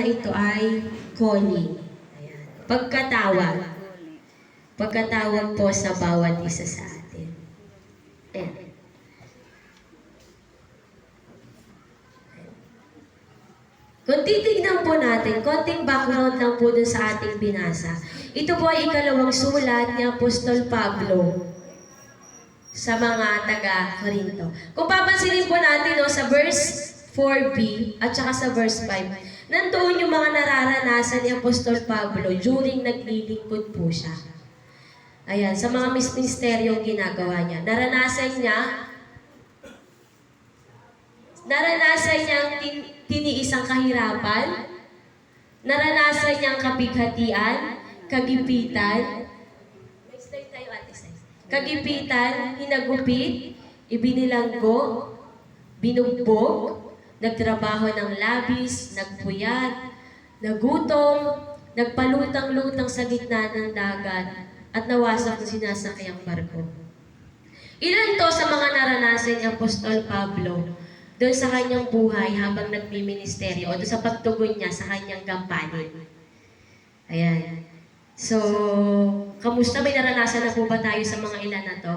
ito ay calling. Ayan. Pagkatawag. Pagkatawag po sa bawat isa sa atin. Ayan. Kung titignan po natin, konting background lang po dun sa ating binasa. Ito po ay ikalawang sulat ni Apostol Pablo sa mga taga-Corinto. Kung papansinin po natin sa verse 4b at saka sa verse 5, nandoon yung mga nararanasan ni Apostol Pablo during naglilingkod po siya. Ayan, sa mga misteryong ginagawa niya. Naranasan niyang tiniis ang kahirapan, naranasan niyang kapighatian, kagipitan, hinagupit, ibinilanggo, binugbog, nagtrabaho ng labis, nagpuyat, nagutom, nagpalutang-lutang sa gitna ng dagat, at nawasak ng sinasakayang barko. Ilan to sa mga naranasan ni Apostol Pablo doon sa kanyang buhay habang nagmiministeryo o doon sa pagtugon niya sa kanyang gampanin. Ayan. So, kamusta? May naranasan na po ba tayo sa mga ilan na to?